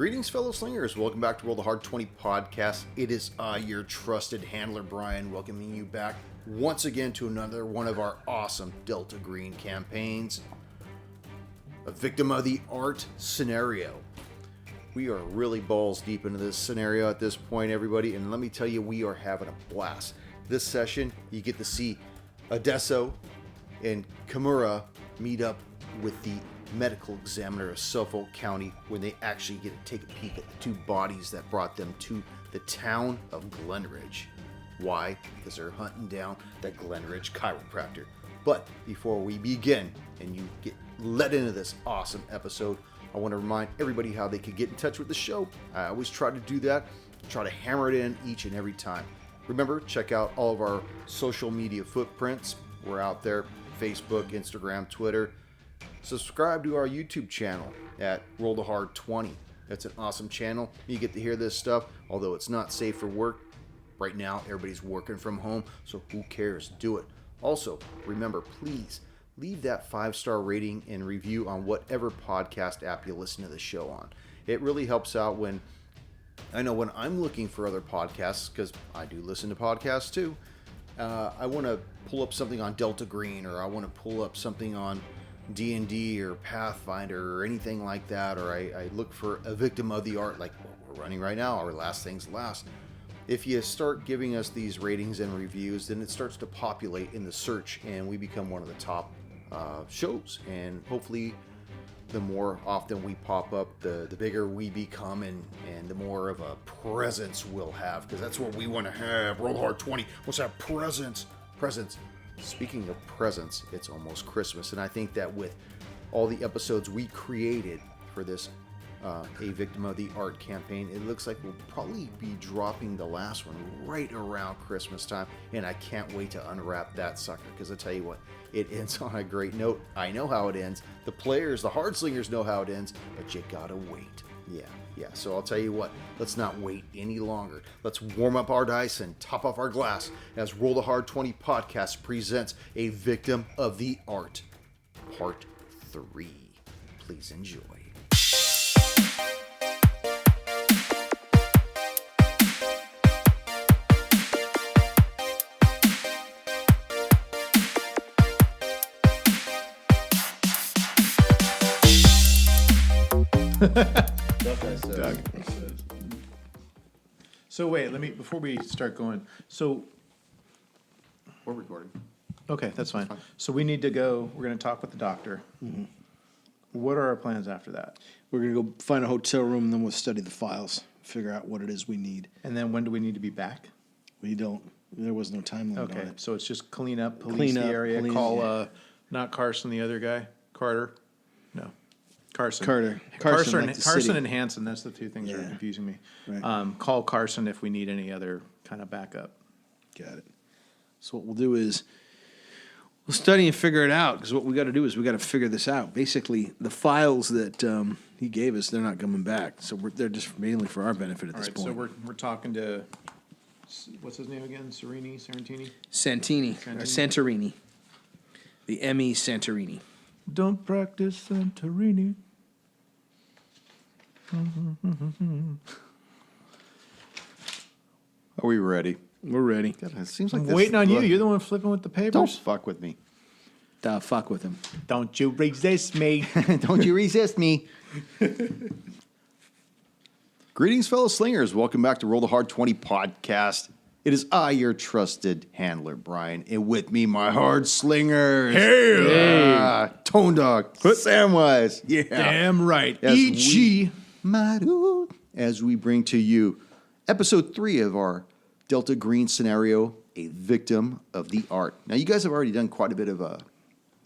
Greetings, fellow slingers. Welcome back to Roll the Hard 20 podcast. It is I, your trusted handler, Brian, welcoming you back once again to another one of our awesome Delta Green campaigns. A victim of the art scenario. We are really balls deep into this scenario at this point, everybody, and let me tell you, we are having a blast. This session, you get to see Adesso and Kimura meet up with the medical examiner of Suffolk County when they actually get to take a peek at the two bodies that brought them to the town of Glenridge. Why? Because they're hunting down that Glenridge chiropractor. But before we begin and you get let into this awesome episode, I want to remind everybody how they can get in touch with the show. I always try to do that, try to hammer it in each and every time. Remember, check out all of our social media footprints. We're out there, Facebook, Instagram, Twitter. Subscribe to our YouTube channel at Roll the Hard 20. That's an awesome channel. You get to hear this stuff, although it's not safe for work. Right now, everybody's working from home, so who cares? Do it. Also, remember, please leave that 5-star rating and review on whatever podcast app you listen to the show on. It really helps out when I'm looking for other podcasts, because I do listen to podcasts too. I want to pull up something on Delta Green, or I want to pull up something on D&D or Pathfinder or anything like that, or I look for a victim of the art like what we're running right now, or Last Things Last. If you start giving us these ratings and reviews, then it starts to populate in the search and we become one of the top shows, and hopefully the more often we pop up, the bigger we become, and the more of a presence we'll have, because that's what we want to have. Roll Hard 20 wants to have presence. Speaking of presents, it's almost Christmas, and I think that with all the episodes we created for this A Victim of the Art campaign, it looks like we'll probably be dropping the last one right around Christmas time, and I can't wait to unwrap that sucker, because I tell you what, it ends on a great note. I know how it ends. The players, the Hard Slingers, know how it ends, but you gotta wait. Yeah, so I'll tell you what, let's not wait any longer. Let's warm up our dice and top off our glass as Roll the Hard 20 podcast presents A Victim of the Art, Part 3. Please enjoy. Doug. So wait, before we start going, so We're recording. okay, that's fine. So we need to go, we're going to talk with the doctor. Mm-hmm. What are our plans after that? We're going to go find a hotel room, and then we'll study the files, figure out what it is we need. And then when do we need to be back? There was no time limit on Okay, it. so it's just clean up, police the area, call, not Carson, the other guy, Carter? No. Carson. Carson And Hanson, that's the two things that are confusing me. Right. Call Carson if we need any other kind of backup. Got it. So what we'll do is we'll study and figure it out, because what we got to do is we got to figure this out. Basically, the files that he gave us, they're not coming back, so they're just mainly for our benefit at this point. So we're talking to, what's his name again? Sarantini? Santorini. The M.E. Santorini. Don't practice Santorini. Are we ready? We're ready. God, it seems like I'm waiting on you. You're the one flipping with the papers. Don't fuck with me. Fuck with him. Don't you resist me. Don't you resist me. Greetings, fellow slingers. Welcome back to Roll the Hard 20 podcast. It is I, your trusted handler, Brian, and with me, my Hard Slingers. Hey. Tone Dog. Samwise. Yeah. Damn right. As we bring to you episode 3 of our Delta Green scenario, A Victim of the Art. Now, you guys have already done quite a bit of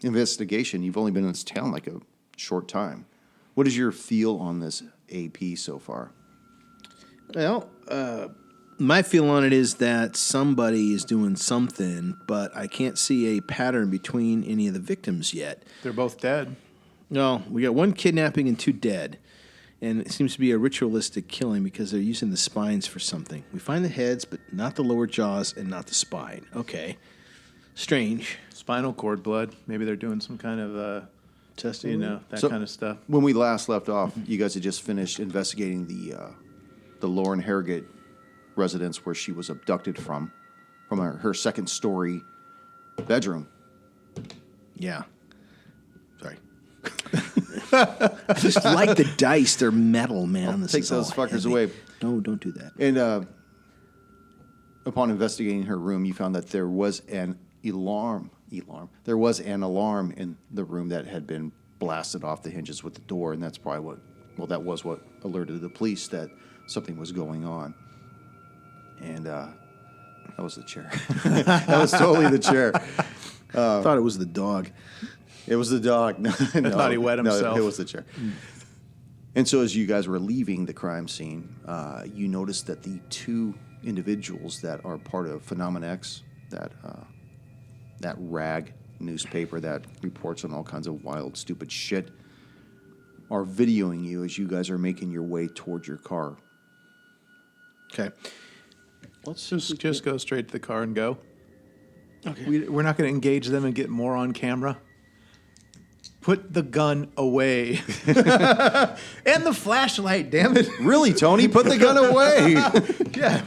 investigation. You've only been in this town like a short time. What is your feel on this AP so far? Well, my feel on it is that somebody is doing something, but I can't see a pattern between any of the victims yet. They're both dead. No, we got 1 kidnapping and 2 dead. And it seems to be a ritualistic killing because they're using the spines for something. We find the heads, but not the lower jaws and not the spine. Okay. Strange. Spinal cord blood. Maybe they're doing some kind of Testing. you know, that So- kind of stuff. When we last left off, you guys had just finished investigating the Lauren Harrogate residence where she was abducted from her second story bedroom. Yeah. Sorry. I just like the dice. They're metal, man. This Take is those all fuckers heavy. away. No, don't do that. And upon investigating her room, you found that there was an alarm. There was an alarm in the room that had been blasted off the hinges with the door, and that's probably that was what alerted the police that something was going on. And that was the chair. That was totally the chair. I thought it was the dog. It was the dog. No, I thought he wet himself. No, it was the chair. And so as you guys were leaving the crime scene, you noticed that the two individuals that are part of Phenomenon X, that rag newspaper that reports on all kinds of wild, stupid shit, are videoing you as you guys are making your way towards your car. Okay. Let's just go straight to the car and go. Okay. We're not going to engage them and get more on camera. Put the gun away. And the flashlight, damn it. Really, Tony? Put the gun away. Yeah.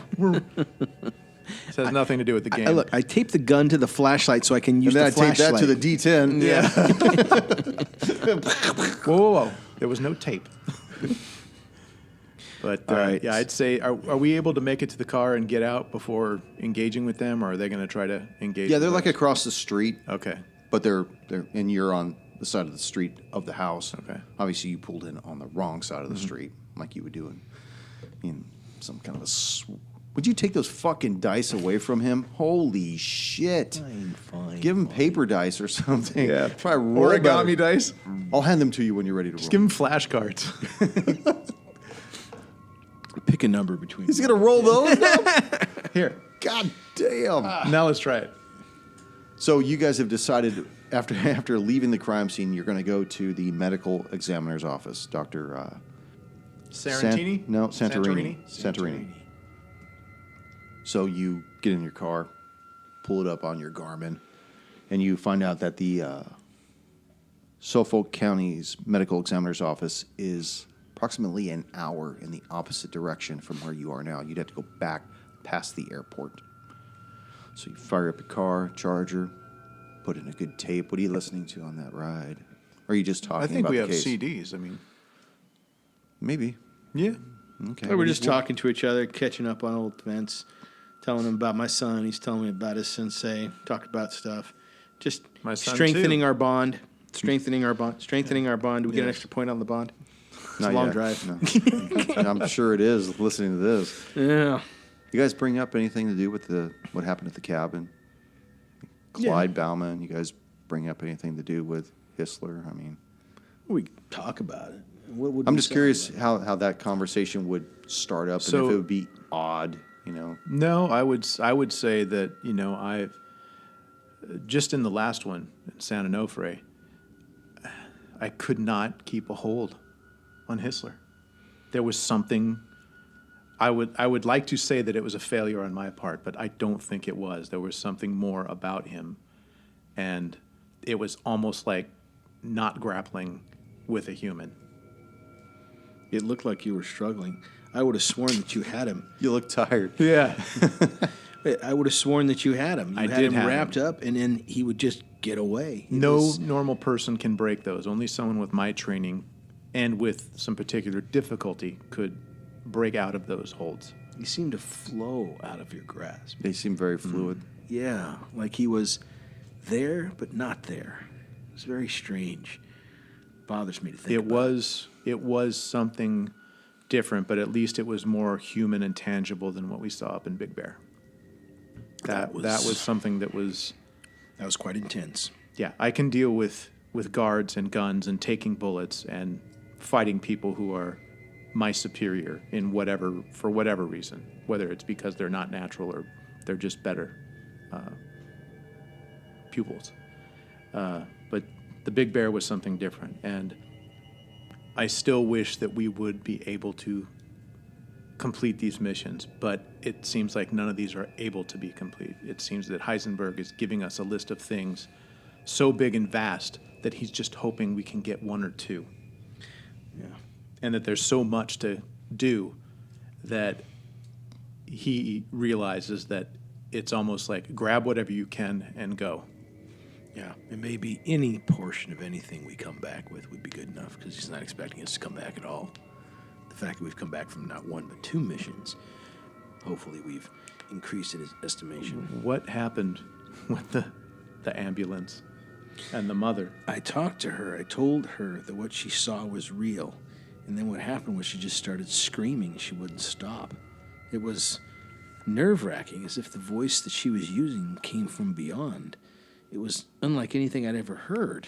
This has nothing to do with the game. I taped the gun to the flashlight so I can use And then the I taped flashlight. that to the D10. Yeah. Whoa. There was no tape. But All right. yeah, I'd say, are we able to make it to the car and get out before engaging with them, or are they going to try to engage? Yeah, they're with like us? across the street. Okay. But they're and you're on the side of the street of the house. Okay. Obviously, you pulled in on the wrong side of the street, like you would do in some kind of a. Would you take those fucking dice away from him? Holy shit! Fine. Give him paper dice or something. Yeah. Try roll Origami better. dice. I'll hand them to you when you're ready to Just roll. give them flashcards. Pick a number between. He's gonna roll those now? Here. God damn! Now let's try it. So you guys have decided after leaving the crime scene, you're going to go to the medical examiner's office, Doctor. Santorini? Santorini. So you get in your car, pull it up on your Garmin, and you find out that the Suffolk County's medical examiner's office is approximately an hour in the opposite direction from where you are now. You'd have to go back past the airport. So you fire up your car, charger, put in a good tape. What are you listening to on that ride? Or are you just talking I think about we the have case? CDs. I mean, Maybe. yeah. Okay. We're just talking to each other, catching up on old events, telling him about my son. He's telling me about his sensei, talking about stuff. Just My son, strengthening too. our bond. Strengthening our bond. Do we get an extra point on the bond? It's Not a long yet. drive. No. I'm sure it is listening to this. Yeah. You guys bring up anything to do with what happened at the cabin? Clyde Bauman, you guys bring up anything to do with Histler? I mean, We talk about it. What would I'm we just say curious about how that conversation would start up So- and if it would be odd, you know. No, I would say that, you know, I've just in the last one in San Onofre, I could not keep a hold on Histler. There was something. I would like to say that it was a failure on my part, but I don't think it was. There was something more about him, and it was almost like not grappling with a human. it? It looked like you were struggling. I would have sworn that you had him. You look tired. Yeah. I would have sworn that you had him. You I had did him have wrapped him. up, and then he would just get away. He No was- normal person can break those. Only someone with my training and with some particular difficulty could break out of those holds. he seemed to flow out of your grasp. They seem very fluid. Yeah, like he was there but not there. It was very strange. Bothers me to think. It about was something different, but at least it was more human and tangible than what we saw up in Big Bear. That was something that was. That was quite intense. Yeah, I can deal with guards and guns and taking bullets and fighting people who are my superior for whatever reason, whether it's because they're not natural or they're just better pupils. But the Big Bear was something different, and I still wish that we would be able to complete these missions, but it seems like none of these are able to be complete. It seems that Heisenberg is giving us a list of things so big and vast that he's just hoping we can get one or two. Yeah. And that there's so much to do that he realizes that it's almost like grab whatever you can and go. Yeah, and maybe any portion of anything we come back with would be good enough because he's not expecting us to come back at all. The fact that we've come back from not one but two missions, hopefully we've increased in his estimation. What happened with the ambulance and the mother? I talked to her. I told her that what she saw was real. And then what happened was she just started screaming. She wouldn't stop. It was nerve-wracking, as if the voice that she was using came from beyond. It was unlike anything I'd ever heard.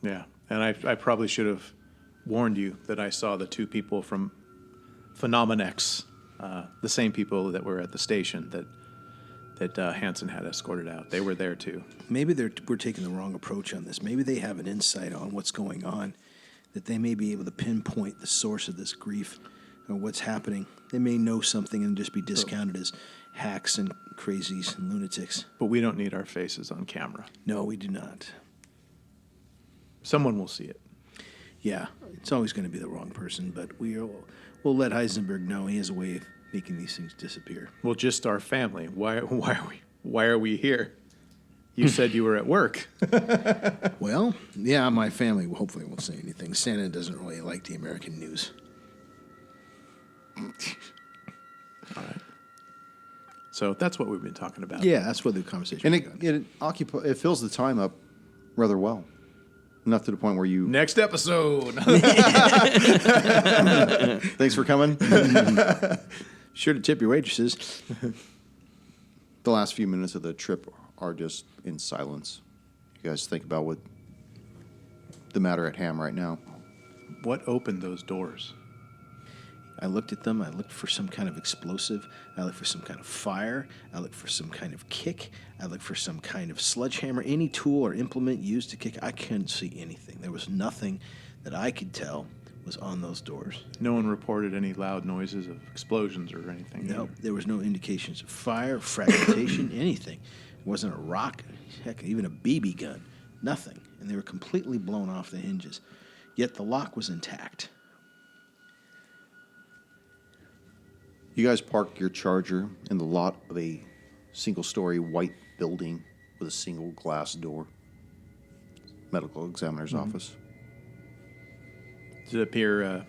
Yeah, and I probably should have warned you that I saw the two people from Phenomenex, the same people that were at the station that Hansen had escorted out. They were there too. Maybe we're taking the wrong approach on this. Maybe they have an insight on what's going on, that they may be able to pinpoint the source of this grief or what's happening. They may know something and just be discounted as hacks and crazies and lunatics. But we don't need our faces on camera. No, we do not. Someone will see it. Yeah, it's always going to be the wrong person, but we'll let Heisenberg know he has a way of making these things disappear. Well, just our family. Why are we here? You said you were at work. Well, yeah, my family hopefully won't say anything. Santa doesn't really like the American news. All right. So that's what we've been talking about. Yeah, that's what the conversation And was. it fills the time up rather well. Enough to the point where you... Next episode. Thanks for coming. Sure to tip your waitresses. The last few minutes of the trip are just in silence. You guys think about what the matter at hand right now. What opened those doors? I looked at them. I looked for some kind of explosive. I looked for some kind of fire. I looked for some kind of kick. I looked for some kind of sledgehammer, any tool or implement used to kick. I couldn't see anything. There was nothing that I could tell was on those doors. No one reported any loud noises of explosions or anything. No, either. there was no indications of fire, fragmentation, anything. It wasn't a rock, heck, even a BB gun. Nothing. And they were completely blown off the hinges. Yet the lock was intact. You guys park your Charger in the lot of a single-story white building with a single glass door. Medical examiner's office. Does it appear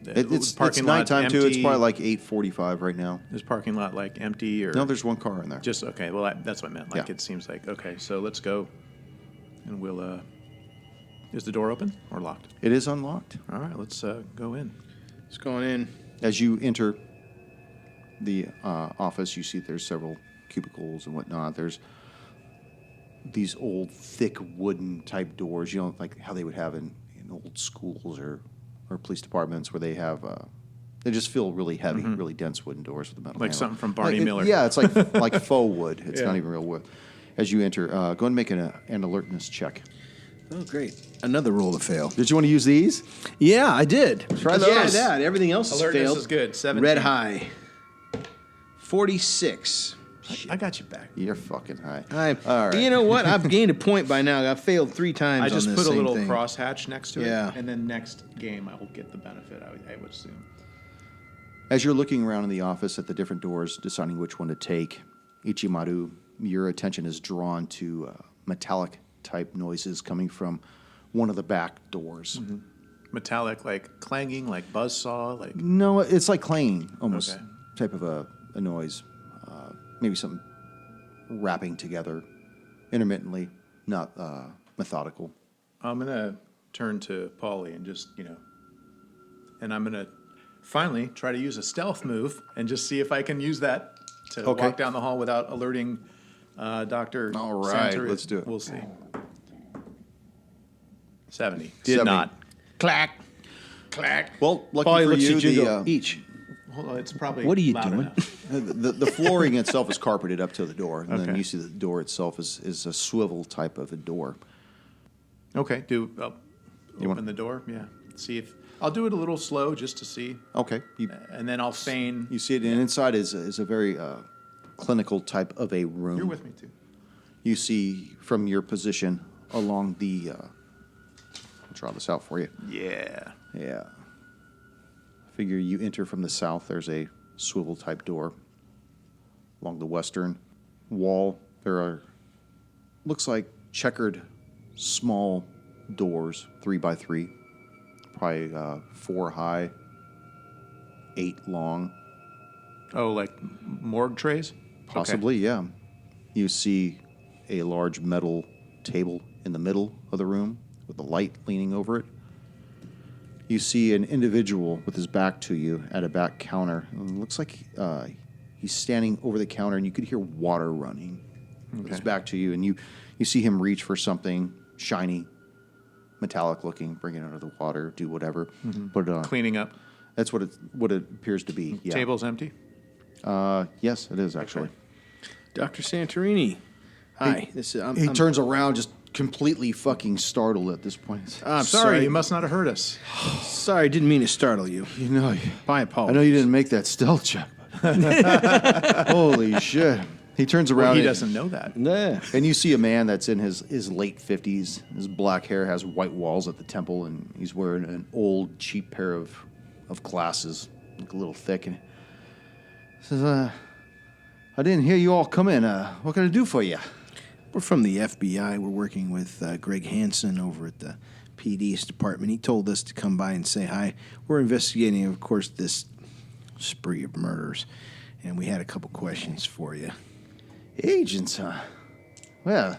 It's parking lot nighttime too. It's empty? probably like 8:45 right now. Is parking lot like empty or No, there's one car in there. just okay? Well, that's what I meant. Like Yeah. it seems like okay. So let's go, and we'll. Is the door open or locked? It is unlocked. All right, let's go in. It's going in. As you enter the office, you see there's several cubicles and whatnot. There's these old, thick wooden type doors, you know, like how they would have in old schools or police departments where they have, they just feel really heavy, really dense wooden doors with a metal Like handle. something from Barney Miller. Yeah, it's like faux wood. It's Yeah. not even real wood. As you enter, go ahead and make an alertness check. Oh, great. Another roll to fail. Did you want to use these? Yeah, I did. Try Yeah, those. that. Everything else has Alertness failed. is good. 17. Red high. 46. I got you back. You're fucking high. All right. You know what? I've gained a point by now. I've failed 3 times I just on this put a same little thing. crosshatch next to Yeah. it, and then next game I will get the benefit. I would assume. As you're looking around in the office at the different doors, deciding which one to take, Ichimaru, your attention is drawn to metallic-type noises coming from one of the back doors. Mm-hmm. Metallic, like clanging, like buzzsaw, like No, it's like clanging, almost, Okay. type of a noise. Maybe something rapping together intermittently, not methodical. I'm gonna turn to Paulie and just and I'm gonna finally try to use a stealth move and just see if I can use that to Okay. walk down the hall without alerting Dr. All right, Santer. let's do it. We'll see. 70. Did 70. not. Clack. Clack. Well, lucky Polly for looks you, at you and the, go, each. Hold on, it's probably What are you loud doing? enough. the flooring itself is carpeted up to the door, and then Okay. you see the door itself is a swivel type of a door. Okay, You open want- the door. Yeah, see if I'll do it a little slow just to see, Okay, and then I'll feign. you see it, and inside is a very clinical type of a room. You're with me too. You see from your position along the. I'll draw this out for you. Yeah. Yeah. Figure you enter from the south. There's a swivel type door. Along the western wall, there are looks like checkered small doors, 3x3, probably 4 high, 8 long. Oh, like morgue trays? Possibly, yeah. You see a large metal table in the middle of the room with a light leaning over it. You see an individual with his back to you at a back counter. It looks like he's standing over the counter, and you could hear water running with his back to you. And you see him reach for something shiny, metallic looking, bring it out of the water, do whatever. Put it on. Cleaning up. That's what it appears to be. Yeah. Table's empty? Yes, it is actually. Dr. Santorini. Hi. He turns around, just completely fucking startled at this point. I'm Sorry, you must not have heard us. Sorry, didn't mean to startle you. You know, My I apologies. know you didn't make that stealth check. But holy shit! He turns around. Well, he and- doesn't know that. Yeah. And you see a man that's in his late 50s. His black hair has white walls at the temple, and he's wearing an old, cheap pair of glasses, like a little thick. And he says, I didn't hear you all come in. What can I do for you? We're from the FBI. We're working with Greg Hansen over at the PD's department. He told us to come by and say hi. We're investigating, of course, this spree of murders, and we had a couple questions for you. Agents, huh? Well,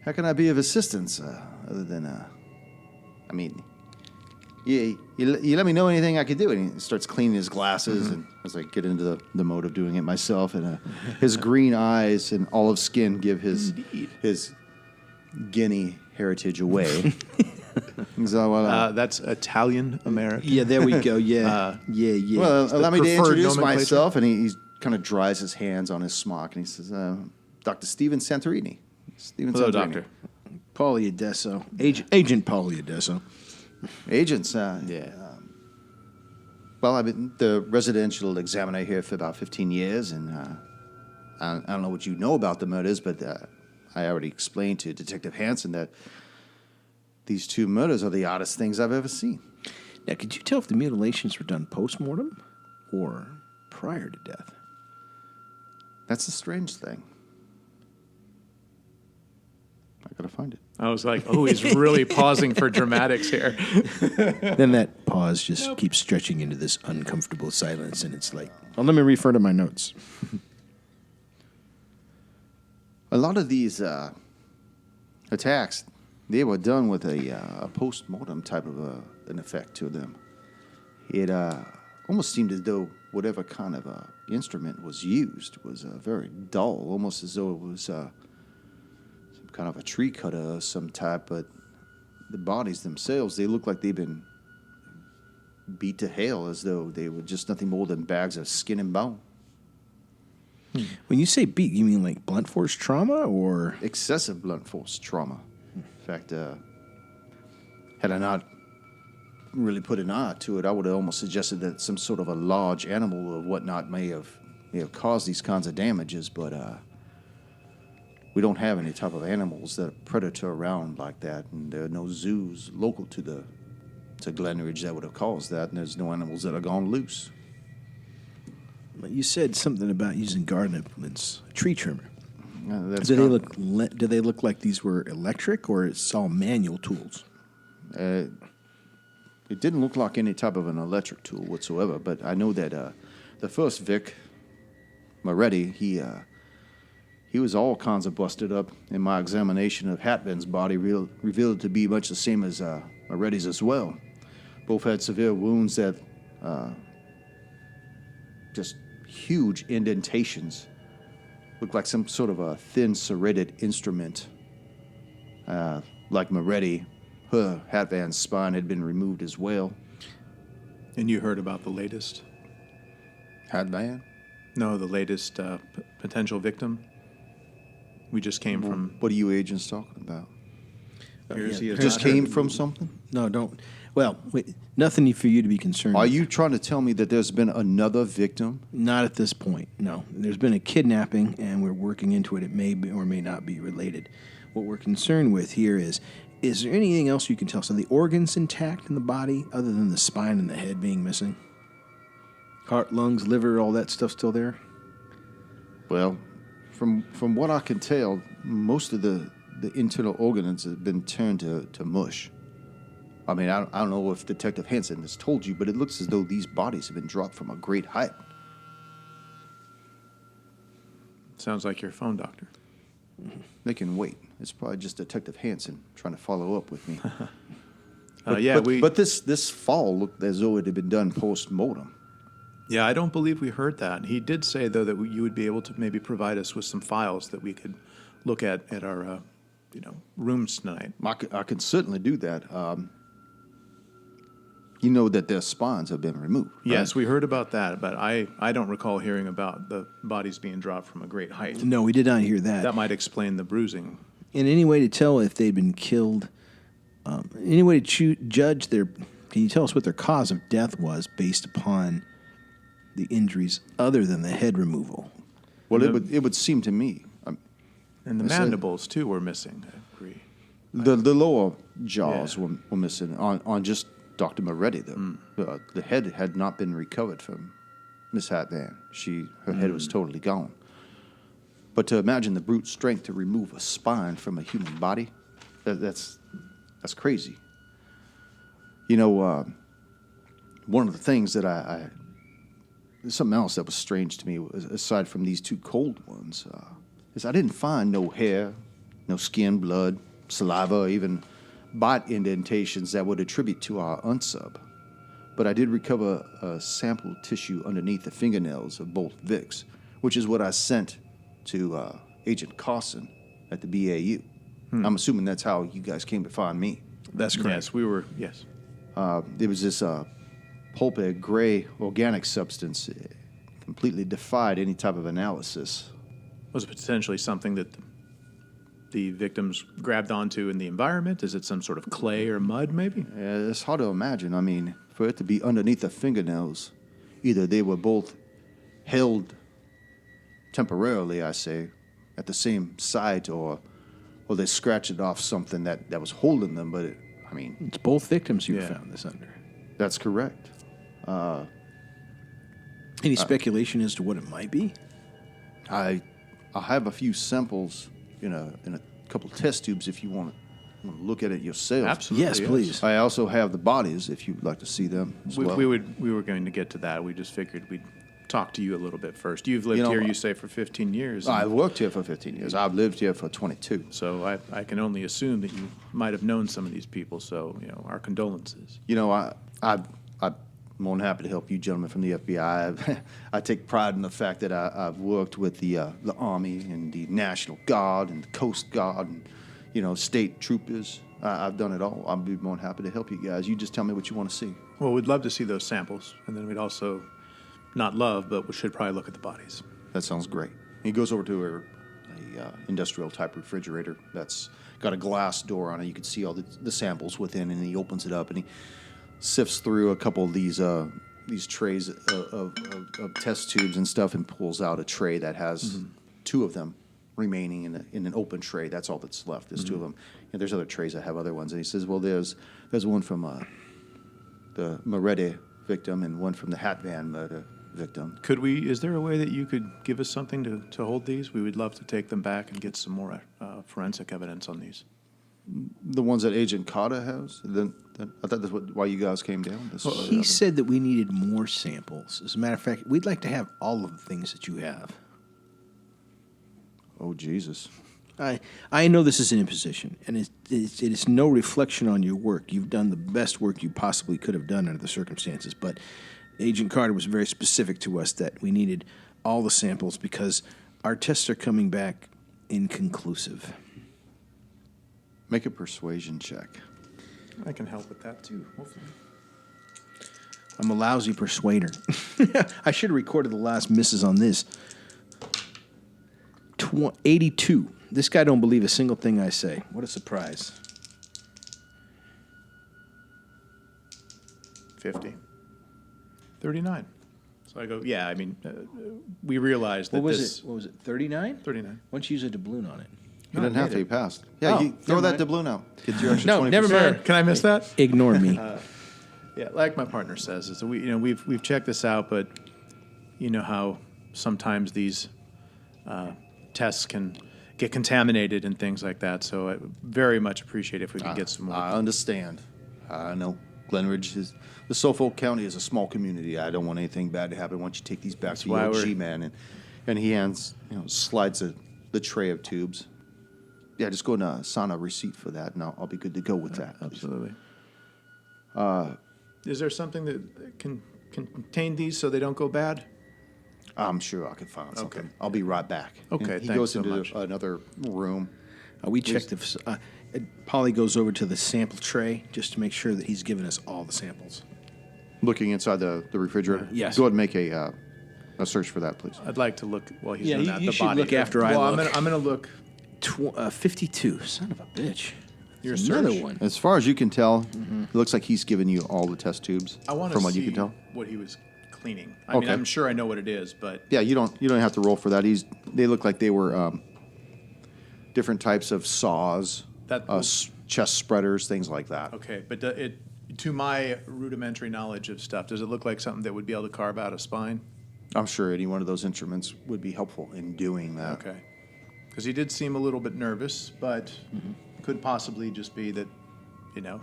how can I be of assistance other than, I mean, you let me know anything I could do. And he starts cleaning his glasses, and as I get into the mode of doing it myself, and his green eyes and olive skin give his Guinea heritage away. So, That's Italian American. Yeah, there we go. Yeah, yeah. well, the allow me to preferred introduce nomenclature. myself, and he kind of dries his hands on his smock, and he says, Dr. Steven Santorini. Steven Hello, Santorini. doctor. Paulie Adesso. Agent Paulie Adesso. Agents, yeah. Well, I've been the residential examiner here for about 15 years, and I don't know what you know about the murders, but I already explained to Detective Hansen that these 2 murders are the oddest things I've ever seen. Now, could you tell if the mutilations were done post-mortem or prior to death? That's the strange thing. I gotta find it. I was like, oh, he's really pausing for dramatics here. Then that pause just keeps stretching into this uncomfortable silence, and it's like, well, let me refer to my notes. A lot of these attacks, they were done with a post-mortem type of an effect to them. It almost seemed as though whatever kind of instrument was used was very dull, almost as though it was some kind of a tree cutter of some type, but the bodies themselves, they look like they've been beat to hell, as though they were just nothing more than bags of skin and bone. When you say beat, you mean like blunt force trauma or? Excessive blunt force trauma. In fact, had I not really put an eye to it, I would have almost suggested that some sort of a large animal or whatnot may have caused these kinds of damages, but we don't have any type of animals that are predator around like that, and there are no zoos local to Glenridge that would have caused that, and there's no animals that are gone loose. You said something about using garden implements, a tree trimmer. That's Do they look like these were electric, or it's all manual tools? It didn't look like any type of an electric tool whatsoever, but I know that the first Vic, Moretti, he was all kinds of busted up. In my examination of Hatman's body, revealed to be much the same as Moretti's as well. Both had severe wounds that just huge indentations. Looked like some sort of a thin serrated instrument. Like Moretti, her Hatman's spine had been removed as well. And you heard about the latest? Hatman? No, the latest potential victim. We just came from. What are you agents talking about? Here's he is Just not came hurt. from something? No, don't. Well, wait, nothing for you to be concerned Are with. you trying to tell me that there's been another victim? Not at this point, no. There's been a kidnapping, and we're working into it. It may be or may not be related. what we're concerned with here is there anything else you can tell us? Are the organs intact in the body other than the spine and the head being missing? Heart, lungs, liver, all that stuff still there? Well, from what I can tell, most of the internal organs have been turned to mush. I mean, I don't know if Detective Hansen has told you, but it looks as though these bodies have been dropped from a great height. Sounds like your phone doctor. They can wait. It's probably just Detective Hansen trying to follow up with me. But this fall looked as though it had been done post-mortem. Yeah, I don't believe we heard that. He did say, though, that you would be able to maybe provide us with some files that we could look at our, rooms tonight. I can certainly do that. You know that their spines have been removed. Right? Yes, we heard about that, but I don't recall hearing about the bodies being dropped from a great height. No, we did not hear that. That might explain the bruising. In any way to tell if they'd been killed, any way to judge their... Can you tell us what their cause of death was based upon the injuries other than the head removal? Well, it would seem to me... And the mandibles, too, were missing, I agree. The lower jaws were missing on just Dr. Moretti, though. The head had not been recovered from Miss Hatvan. Her head was totally gone. But to imagine the brute strength to remove a spine from a human body, that's crazy. You know, one of the things that something else that was strange to me, aside from these two cold ones, is I didn't find no hair, no skin, blood, saliva, or even bite indentations that would attribute to our unsub. But I did recover a sample tissue underneath the fingernails of both Vicks, which is what I sent to Agent Carson at the BAU. I'm assuming that's how you guys came to find me. That's correct. Yes, we were, yes. There was this pulpy gray organic substance. It completely defied any type of analysis. Was it potentially something that the victims grabbed onto in the environment? Is it some sort of clay or mud, maybe? It's hard to imagine. I mean, for it to be underneath the fingernails, either they were both held temporarily, I say, at the same site, or they scratched it off something that was holding them. But, It's both victims you found this under. That's correct. Any speculation as to what it might be? I have a few samples in a couple test tubes if you want to look at it yourself. Absolutely. Yes, please. I also have the bodies if you'd like to see them as well. We were going to get to that. We just figured we'd talk to you a little bit first. You've lived here, you say, for 15 years. I've worked here for 15 years. I've lived here for 22. So I can only assume that you might have known some of these people. So, our condolences. I'm more than happy to help you gentlemen from the FBI. I take pride in the fact that I've worked with the Army and the National Guard and the Coast Guard and, state troopers. I've done it all. I'll be more than happy to help you guys. You just tell me what you want to see. Well, we'd love to see those samples. And then we'd also, not love, but we should probably look at the bodies. That sounds great. He goes over to a industrial type refrigerator that's got a glass door on it. You can see all the samples within, and he opens it up and he sifts through a couple of these trays of test tubes and stuff, and pulls out a tray that has two of them remaining in an open tray. That's all that's left. There's two of them. And there's other trays that have other ones. And he says, well, there's one from the Moretti victim and one from the Hatvan murder victim. Is there a way that you could give us something to hold these? We would love to take them back and get some more forensic evidence on these. The ones that Agent Carter has? I thought that's why you guys came down. He said that we needed more samples. As a matter of fact, we'd like to have all of the things that you have. Oh, Jesus. I know this is an imposition, and it is no reflection on your work. You've done the best work you possibly could have done under the circumstances, but Agent Carter was very specific to us that we needed all the samples because our tests are coming back inconclusive. Make a persuasion check. I can help with that, too, hopefully. I'm a lousy persuader. I should have recorded the last misses on this. 82. This guy don't believe a single thing I say. What a surprise. 50. 39. So I go, we realized that What was it, 39? 39. Why don't you use a doubloon on it? You didn't have to. You passed. Yeah, Oh, you throw never that mind. doubloon out. Get your extra No, 20%. never mind. Can I miss that? Ignore me. Yeah, like my partner says, is that we've checked this out, but you know how sometimes these tests can get contaminated and things like that. So I very much appreciate if we could get some more. I understand. I know. Glenridge is the Suffolk County is a small community. I don't want anything bad to happen. Why don't you take these back to why your we're- G-man and he slides the tray of tubes. Yeah, just go and sign a receipt for that, and I'll be good to go with that. Absolutely. Is there something that can contain these so they don't go bad? I'm sure I could find something. Okay. I'll be right back. Okay, He thanks goes so into much. another room. We checked if Polly goes over to the sample tray just to make sure that he's given us all the samples. Looking inside the refrigerator. Yes. Go ahead and make a search for that, please. I'd like to look while he's Yeah, doing you- that. you the should body. look after I well, look. I'm gonna look. 52. Son of a bitch. Your There's another search? one. As far as you can tell, it looks like he's given you all the test tubes. I want to from see what you can tell. what he was cleaning. I mean, Okay. I'm sure I know what it is, but Yeah, you don't have to roll for that. They look like they were different types of saws, That- chest spreaders, things like that. okay. But to my rudimentary knowledge of stuff, does it look like something that would be able to carve out a spine? I'm sure any one of those instruments would be helpful in doing that. Okay. Because he did seem a little bit nervous, but could possibly just be that,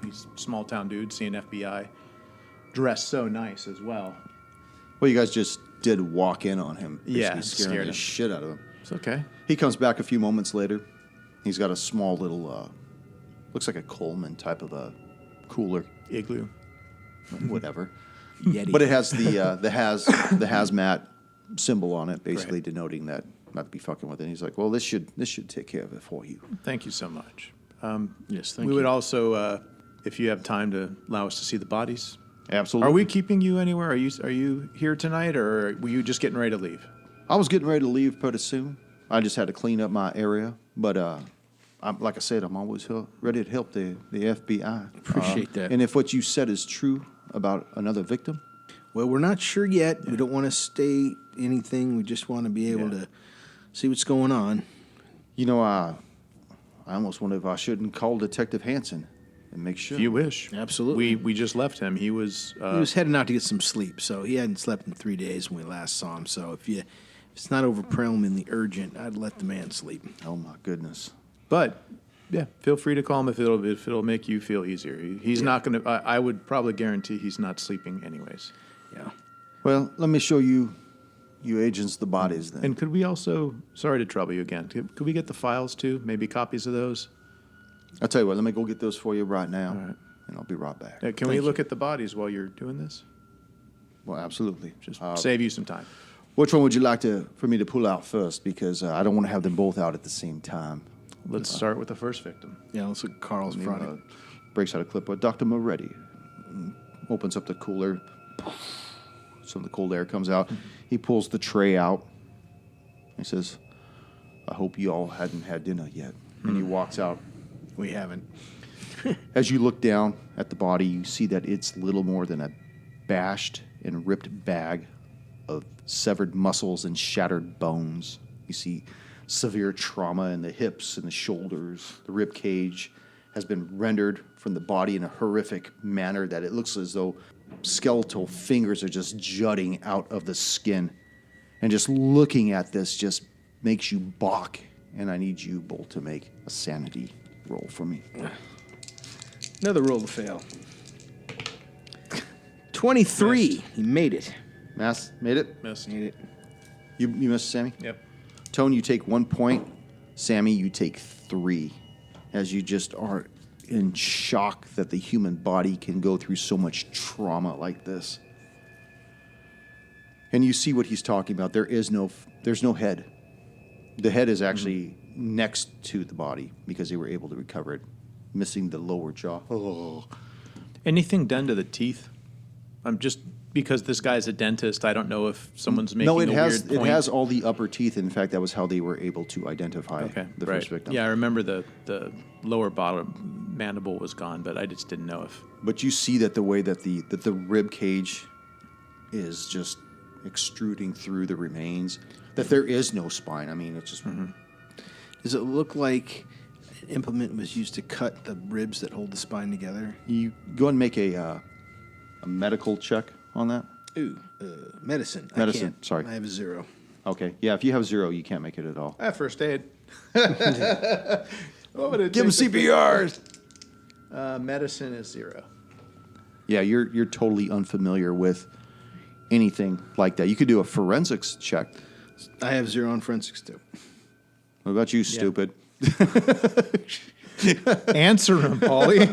he's a small town dude seeing FBI dressed so nice as well. Well, you guys just did walk in on him. Yeah, basically scaring scared the him. shit out of him. It's okay. He comes back a few moments later. He's got a small little, looks like a Coleman type of a cooler, Igloo. whatever. Yeti. But it has the hazmat symbol on it, basically denoting that not to be fucking with it. He's like, well, this should take care of it for you. Thank you so much. Yes, thank we you. would also, if you have time to allow us to see the bodies. Absolutely. Are we keeping you anywhere? Are you here tonight, or were you just getting ready to leave? I was getting ready to leave pretty soon. I just had to clean up my area, but like I said, I'm always ready to help the FBI. Appreciate that. And if what you said is true about another victim, Well, we're not sure yet. We don't want to state anything. We just want to be able to see what's going on. I almost wonder if I shouldn't call Detective Hansen and make sure. If you wish. Absolutely. We just left him. He was. He was heading out to get some sleep, so he hadn't slept in 3 days when we last saw him. So if it's not overwhelmingly urgent, I'd let the man sleep. Oh my goodness. But yeah, feel free to call him if it'll make you feel easier. He's not going to. I would probably guarantee he's not sleeping anyways. Yeah. Well, let me show you agents the bodies then. And could we also? Sorry to trouble you again. Could we get the files too? Maybe copies of those. I'll tell you what, let me go get those for you right now, right. and I'll be right back. Can we look at the bodies while you're doing this? Well, absolutely. Just save you some time. Which one would you like for me to pull out first? Because I don't want to have them both out at the same time. Let's start with the first victim. Yeah, let's look at Carl's front. Breaks out a clipboard. Dr. Moretti opens up the cooler. Some of the cold air comes out. He pulls the tray out. He says, I hope you all hadn't had dinner yet. And he walks out. We haven't. As you look down at the body, you see that it's little more than a bashed and ripped bag of severed muscles and shattered bones. You see severe trauma in the hips and the shoulders. The rib cage has been rendered from the body in a horrific manner that it looks as though skeletal fingers are just jutting out of the skin. And just looking at this just makes you balk. And I need you both to make a sanity roll for me. Another roll to fail. 23. He made it. Mass, made it? Missed. Made it. You missed, Sammy? Yep. Tone, you take 1 point. Sammy, you take 3. As you just are in shock that the human body can go through so much trauma like this. And you see what he's talking about. There's no head. The head is actually next to the body because they were able to recover it, missing the lower jaw. Oh. Anything done to the teeth? I'm just because this guy's a dentist. I don't know if someone's making No, a it has weird point. it has all the upper teeth. In fact, that was how they were able to identify the right. first victim. Yeah, I remember the lower bottom mandible was gone, but I just didn't know if. But you see that the way that the rib cage is just extruding through the remains, that there is no spine. I mean, it's just Does it look like an implement was used to cut the ribs that hold the spine together? You go and make a medical check on that. Ooh, medicine. Medicine, I can't. sorry. I have a 0. Okay. Yeah, if you have 0, you can't make it at all. First aid. What would it Give him take to- CPR. Medicine is 0. Yeah, you're totally unfamiliar with anything like that. You could do a forensics check. I have 0 on forensics too. What about you, stupid? Answer him, Paulie.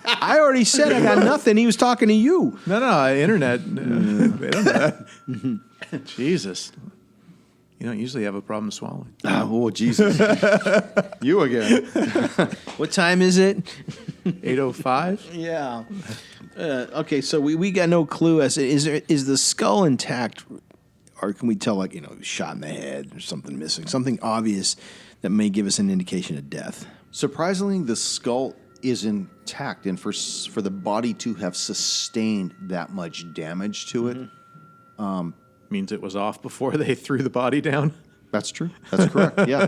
I already said I got nothing. He was talking to you. No, internet. They don't know that. Jesus. You don't usually have a problem swallowing. Oh, Jesus. You again. What time is it? 8:05? Yeah. Okay, so we got no clue as is the skull intact, or can we tell shot in the head or something missing, something obvious that may give us an indication of death? Surprisingly, the skull is intact, and for the body to have sustained that much damage to it, Means it was off before they threw the body down. that's true. That's correct. Yeah,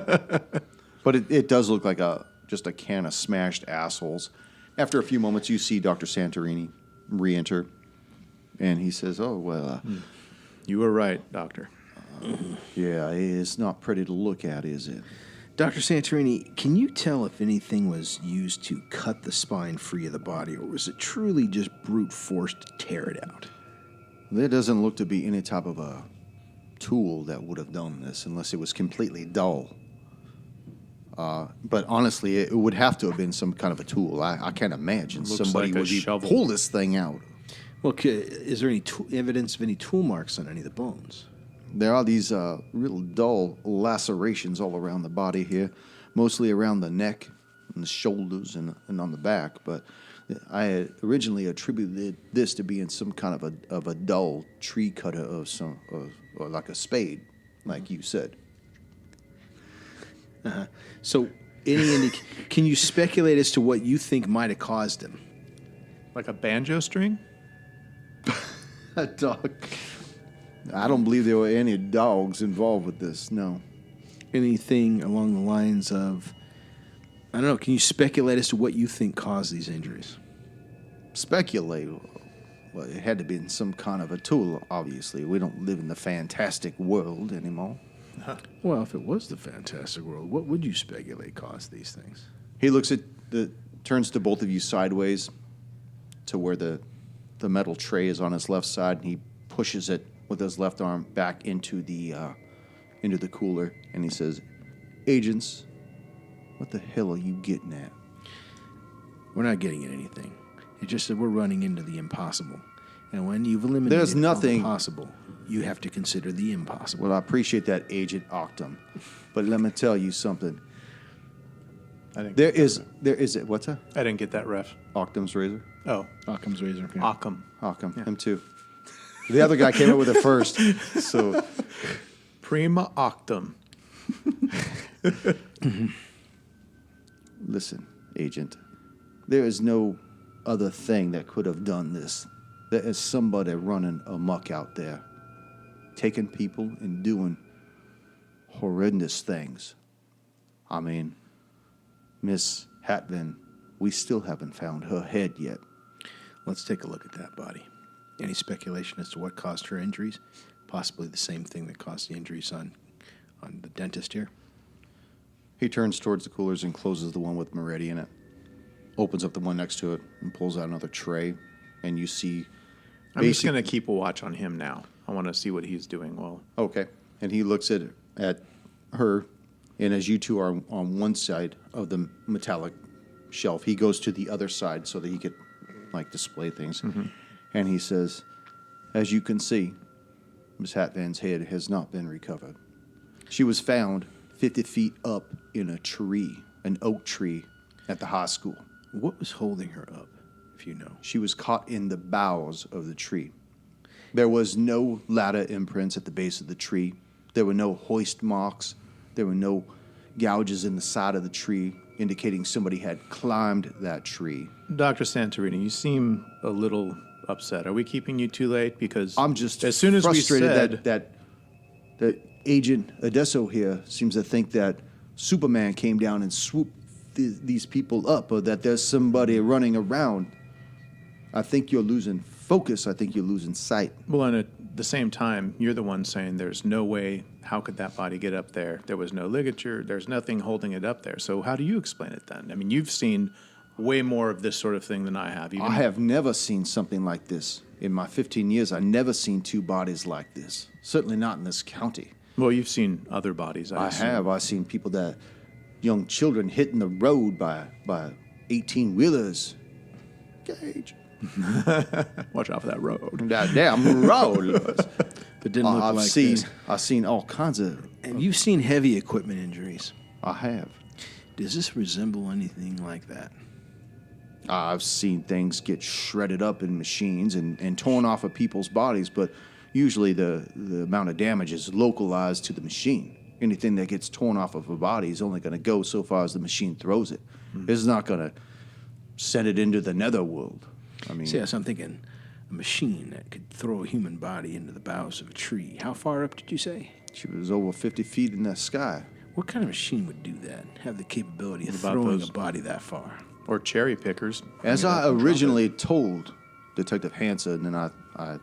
but it does look like just a can of smashed assholes. After a few moments, you see Dr. Santorini re-enter, and he says, "Oh well, You were right, Doctor. yeah, it's not pretty to look at, is it?" Dr. Santorini, can you tell if anything was used to cut the spine free of the body, or was it truly just brute force to tear it out? There doesn't look to be any type of a tool that would have done this unless it was completely dull. But honestly, it would have to have been some kind of a tool. I can't imagine Looks somebody like a would shovel. pull this thing out. Well, is there any evidence of any tool marks on any of the bones? There are these real dull lacerations all around the body here, mostly around the neck and the shoulders and on the back. But I had originally attributed this to being some kind of a dull tree cutter or like a spade, like you said. So, can you speculate as to what you think might have caused him? Like a banjo string? A dog. I don't believe there were any dogs involved with this. No. Anything along the lines of, I don't know, can you speculate as to what you think caused these injuries? Speculate. Well, it had to be some kind of a tool, obviously. We don't live in the fantastic world anymore. Well, if it was the fantastic world, what would you speculate caused these things? He looks at turns to both of you sideways to where the metal tray is on his left side, and he pushes it with his left arm back into the cooler, and he says, "Agents, what the hell are you getting at?" We're not getting at anything. It's just that we're running into the impossible. And when you've eliminated There's nothing- the possible, you have to consider the impossible. Well, I appreciate that, Agent Octum, but let me tell you something. I didn't There get is what's that? I didn't get that ref. Octum's razor. Oh, Occam's razor. Yeah. Occam. Octum, him too. The other guy came up with it first, so Prima Octum. listen, Agent. There is no other thing that could have done this. There is somebody running amok out there, taking people and doing horrendous things. I mean, Miss Hatvin, we still haven't found her head yet. Let's take a look at that body. Any speculation as to what caused her injuries? Possibly the same thing that caused the injuries on the dentist here. He turns towards the coolers and closes the one with Moretti in it. Opens up the one next to it and pulls out another tray. And you see... I'm just going to keep a watch on him now. I want to see what he's doing well. Okay. And he looks at her, and as you two are on one side of the metallic shelf, he goes to the other side so that he could, display things. Mm-hmm. And he says, "As you can see, Miss Hatvan's head has not been recovered. She was found 50 feet up in a tree, an oak tree, at the high school. What was holding her up, if you know? She was caught in the boughs of the tree. There was no ladder imprints at the base of the tree. There were no hoist marks. There were no gouges in the side of the tree indicating somebody had climbed that tree. Dr. Santorini, you seem a little upset. Are we keeping you too late? Because I'm just as soon as frustrated we said that Agent Adesso here seems to think that Superman came down and swooped these people up, or that there's somebody running around. I think you're losing focus. I think you're losing sight. Well, and at the same time, you're the one saying there's no way. How could that body get up there? There was no ligature. There's nothing holding it up there. So how do you explain it then? I mean, you've seen way more of this sort of thing than I have. I have never seen something like this. In my 15 years, I've never seen two bodies like this. Certainly not in this county. Well, you've seen other bodies. I assume. have. I've seen people young children hitting the road by 18-wheelers. Gage. Watch out for that road. That damn road. But didn't look like this. I've seen all kinds of... And you've seen heavy equipment injuries. I have. Does this resemble anything like that? I've seen things get shredded up in machines and torn off of people's bodies, but usually the amount of damage is localized to the machine. Anything that gets torn off of a body is only going to go so far as the machine throws it. It's not going to send it into the netherworld. I mean, See, I'm thinking a machine that could throw a human body into the boughs of a tree. How far up did you say? she was over 50 feet in the sky. What kind of machine would do that? Have the capability of What about throwing those- a body that far? Or cherry pickers. As I originally told Detective Hansen, and I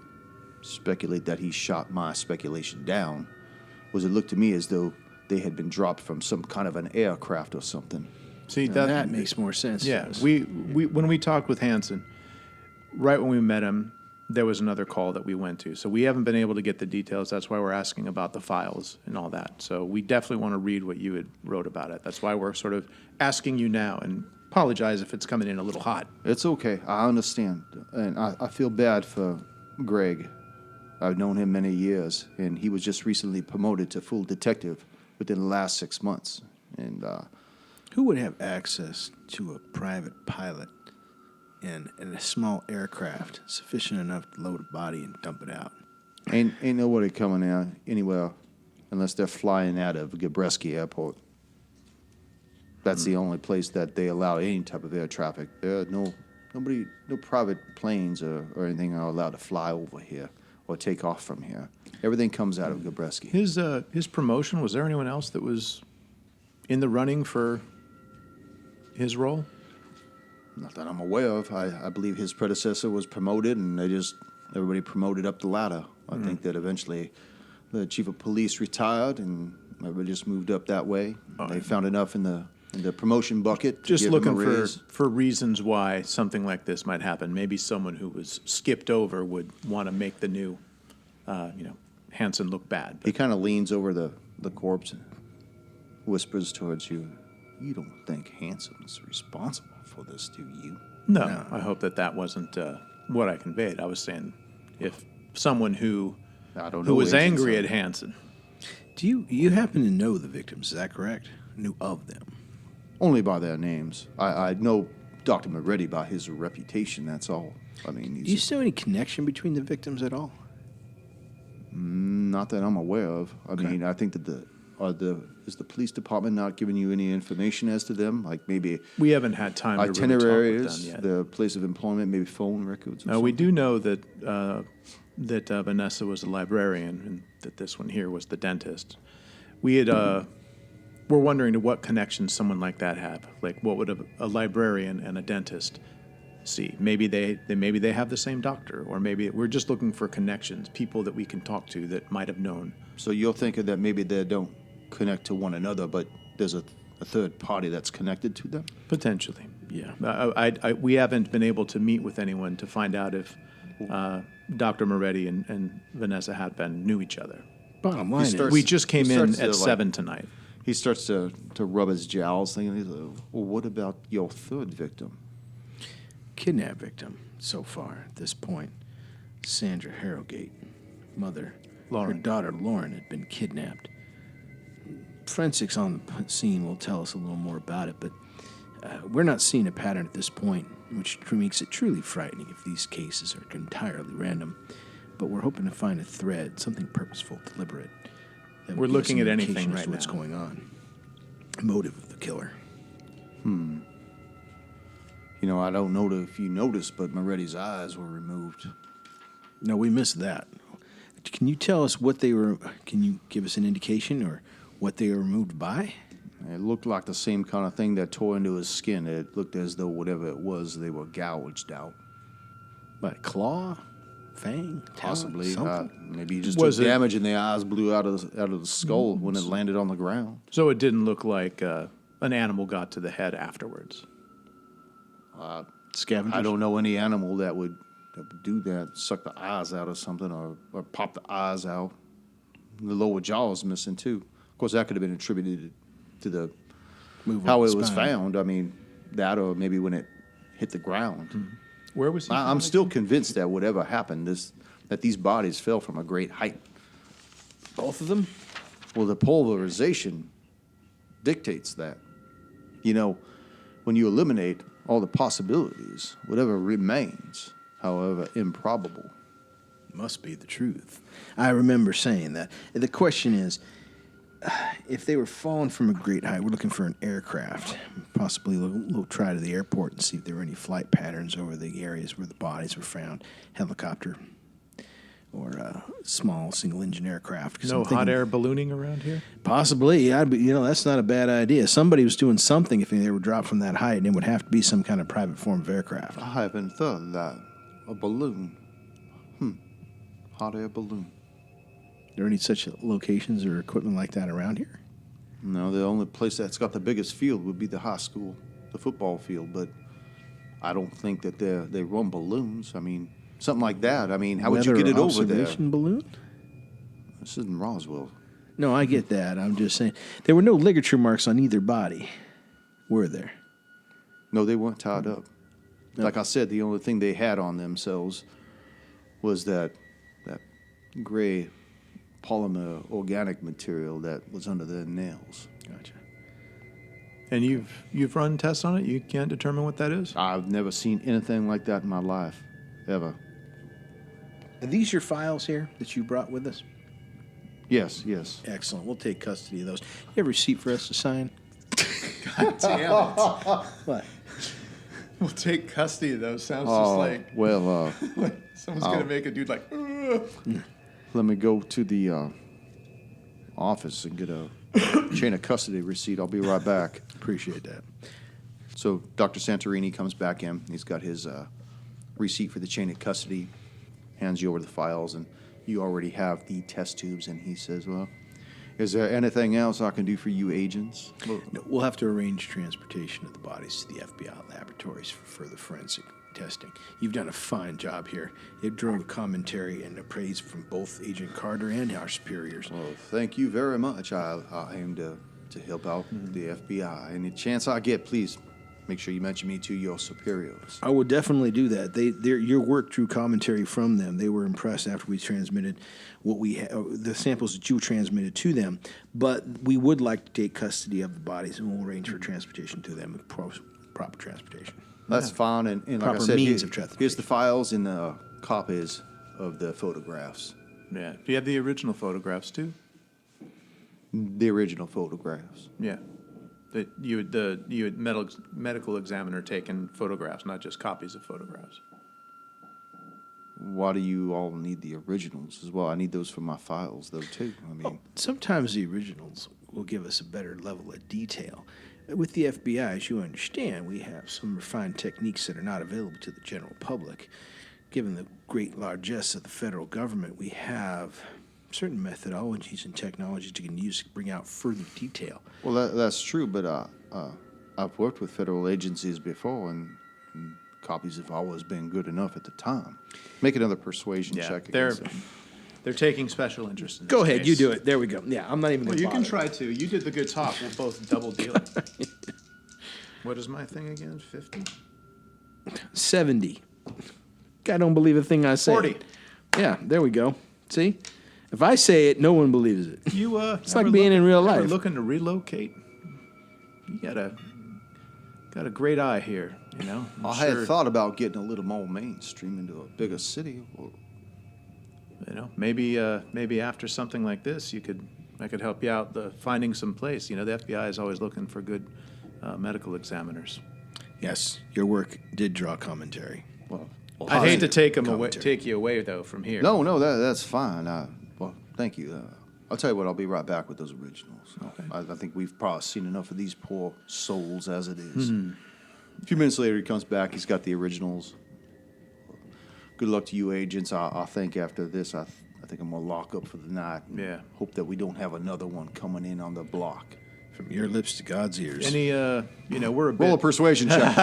speculate that he shot my speculation down, was it looked to me as though they had been dropped from some kind of an aircraft or something. See, That makes more sense. to Yeah, us. we when we talked with Hansen, right when we met him, there was another call that we went to. So we haven't been able to get the details. That's why we're asking about the files and all that. So we definitely want to read what you had wrote about it. That's why we're sort of asking you now, and apologize if it's coming in a little hot. It's okay. I understand. And I feel bad for Greg. I've known him many years, and he was just recently promoted to full detective within the last 6 months. And Who would have access to a private pilot in a small aircraft sufficient enough to load a body and dump it out? ain't nobody coming out anywhere unless they're flying out of Gabreski Airport. That's the only place that they allow any type of air traffic. There are no private planes or anything are allowed to fly over here or take off from here. Everything comes out of Gabreski. His promotion, was there anyone else that was in the running for his role? Not that I'm aware of. I believe his predecessor was promoted, and everybody promoted up the ladder. I think that eventually the chief of police retired, and everybody just moved up that way. They found enough in the promotion bucket. to Just give him a looking raise. for reasons why something like this might happen. Maybe someone who was skipped over would want to make the new, Hansen look bad. He kind of leans over the corpse and whispers towards you, "You don't think Hanson's responsible for this, do you?" No, I hope that wasn't what I conveyed. I was saying if someone who I don't know. was agents angry are- at Hansen. Do you happen to know the victims? Is that correct? Knew of them? Only by their names. I know Dr. Moretti by his reputation, that's all. I mean, Do you he's see any connection between the victims at all? not that I'm aware of. I Okay. mean, I think that is the police department not giving you any information as to them? Like maybe We haven't had time to really itineraries, talk with them yet. the place of employment, maybe phone records or No, we something? do know that Vanessa was a librarian and that this one here was the dentist. We had we're wondering to what connection someone like that have. Like, what would a librarian and a dentist see? Maybe they have the same doctor, or maybe we're just looking for connections, people that we can talk to that might have known. So you're thinking that maybe they don't connect to one another, but there's a third party that's connected to them? Potentially. Yeah. We haven't been able to meet with anyone to find out if Dr. Moretti and Vanessa Hatband knew each other. Bottom line starts- is, We just came He in starts at to, 7 tonight. He starts to rub his jowls, thinking, he's like, well, what about your third victim? kidnap victim so far at this point, Sandra Harrogate, mother. Lauren. Her daughter Lauren had been kidnapped. Forensics on the scene will tell us a little more about it, but we're not seeing a pattern at this point, which makes it truly frightening if these cases are entirely random. But we're hoping to find a thread, something purposeful, deliberate. that would We're give us looking an at indication anything as right to what's now. going on. Motive of the killer. You know, I don't know if you noticed, but Moretti's eyes were removed. No, we missed that. Can you tell us what they were? Can you give us an indication or what they were removed by? It looked like the same kind of thing that tore into his skin. It looked as though whatever it was, they were gouged out. Like claw, fang, talon, Possibly. something. Maybe he just Was took it- damage and the eyes blew out of the skull when it landed on the ground. So it didn't look like an animal got to the head afterwards. Scavengers. I don't know any animal that would do that, suck the eyes out of something or pop the eyes out. The lower jaw is missing too. Of course, that could have been attributed to the Move how up it the was spine. found. I mean, that or maybe when it hit the ground. Where was he? I'm found still again? convinced that whatever happened, that these bodies fell from a great height. Both of them? Well, the pulverization dictates that. You know, when you eliminate all the possibilities, whatever remains, however improbable. Must be the truth. I remember saying that. The question is, if they were falling from a great height, we're looking for an aircraft. Possibly we'll try to the airport and see if there were any flight patterns over the areas where the bodies were found. Helicopter or a small single-engine aircraft. 'Cause No I'm thinking hot air ballooning around here? Possibly. That's not a bad idea. Somebody was doing something if they were dropped from that height, and it would have to be some kind of private form of aircraft. I haven't thought of that. A balloon. Hot air balloon. Are there any such locations or equipment like that around here? No, the only place that's got the biggest field would be the high school, the football field. But I don't think that they run balloons. I mean, something like that. I mean, how would you Weather get it over there? observation balloon? This isn't Roswell. No, I get that. I'm just saying. There were no ligature marks on either body, were there? No, they weren't tied up. Like I said, the only thing they had on themselves was that gray polymer organic material that was under their nails. Gotcha. And you've run tests on it? You can't determine what that is? I've never seen anything like that in my life, ever. Are these your files here that you brought with us? Yes. Excellent. We'll take custody of those. You have a receipt for us to sign? Damn it. What? We'll take custody of those. Sounds Well, someone's going to make a dude like, "Ugh." let me go to the office and get a chain of custody receipt. I'll be right back. Appreciate that. So Dr. Santorini comes back in. He's got his receipt for the chain of custody, hands you over the files, and you already have the test tubes. And he says, well, is there anything else I can do for you agents? No, we'll have to arrange transportation of the bodies to the FBI laboratories for further forensic testing. You've done a fine job here. It drove commentary and praise from both Agent Carter and our superiors. Well, thank you very much. I aim to help out the FBI. Any chance I get, please make sure you mention me to your superiors. I would definitely do that. Your work drew commentary from them. They were impressed after we transmitted the samples that you transmitted to them. But we would like to take custody of the bodies, and we'll arrange for transportation to them, proper transportation. That's fine. And like Proper I said, means of transportation. here's the files and the copies of the photographs. Yeah. Do you have the original photographs too? The original photographs. Yeah. That you had medical examiner taken photographs, not just copies of photographs. Why do you all need the originals as well? I need those for my files, though, too. I mean, Sometimes the originals will give us a better level of detail. With the FBI, as you understand, we have some refined techniques that are not available to the general public. Given the great largesse of the federal government, we have certain methodologies and technologies you can use to bring out further detail. well, that's true, but I've worked with federal agencies before, and copies have always been good enough at the time. Make another persuasion check against them. They're taking special interest in this Go ahead, case. you do it. There we go. Yeah, I'm not even Well, going to you can try to. You did the good talk. We'll both double deal it. What is my thing again? 50? 70. God don't believe a thing I say. 40. Yeah, there we go. See? If I say it, no one believes it. You It's like being in real life. Looking to relocate. You got a great eye here. You know. I'm I sure, had thought about getting a little more mainstream into a bigger city. Well, You know, maybe after something like this, I could help you out finding some place. You know, the FBI is always looking for good medical examiners. Yes, your work did draw commentary. well, I'd hate to Positive take commentary. you away though from here. no, that's fine. Well, thank you. I'll tell you what, I'll be right back with those originals. Okay. I think we've probably seen enough of these poor souls as it is. A few minutes later, he comes back. He's got the originals. Good luck to you, agents. I think after this, I think I'm going to lock up for the night. Yeah. Hope that we don't have another one coming in on the block. From your lips to God's ears. Any, we're a Roll a bit, persuasion check.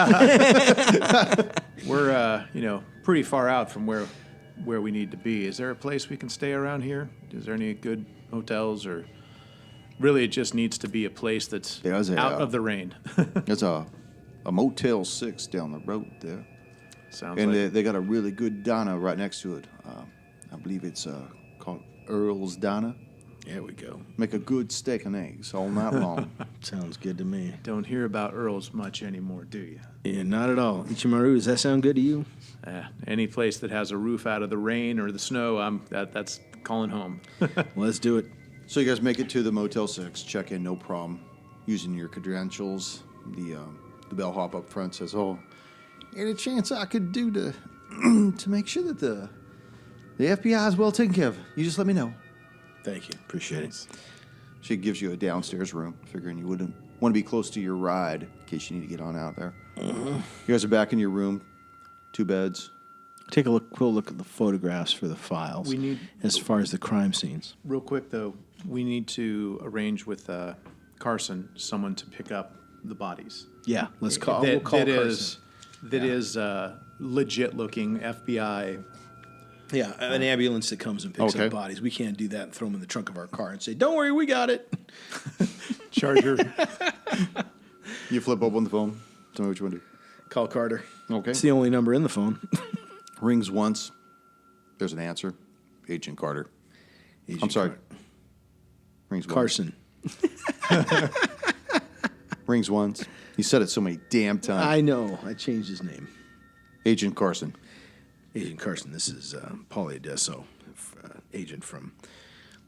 we're, pretty far out from where we need to be. Is there a place we can stay around here? Is there any good hotels, or really it just needs to be a place that's There's out of the rain? There's a Motel 6 down the road there. Sounds And like they got a really good diner right next to it. I believe it's called Earl's Diner. There we go. Make a good steak and eggs all night long. Sounds good to me. don't hear about Earls much anymore, do you? Yeah, not at all. Ichimaru, does that sound good to you? Any place that has a roof out of the rain or the snow, that's calling home. Well, let's do it. So you guys make it to the Motel 6, check in, no problem. Using your credentials, the bellhop up front says, "Oh, any chance I could do to to make sure that the FBI is well taken care of? You just let me know." Thank you. Appreciate it. She gives you a downstairs room, figuring you wouldn't want to be close to your ride in case you need to get on out there. You guys are back in your room, 2 beds. Take a quick look at the photographs for the files. We need- as far as the crime scenes. Real quick, though, we need to arrange with Carson someone to pick up the bodies. Yeah, let's call. That, we'll call that Carson. is legit-looking FBI. Yeah, an ambulance that comes and picks Okay. up bodies. We can't do that and throw them in the trunk of our car and say, "Don't worry, we got it." Charger. You flip open the phone. Tell me what you want to Call Carter. do. Okay. It's the only number in the phone. Rings once. There's an answer. Agent Carter. I'm sorry. Rings once. Carson. Rings once. You said it so many damn times. I know. I changed his name. Agent Carson. Agent Carson. This is Paulie Adesso, agent from.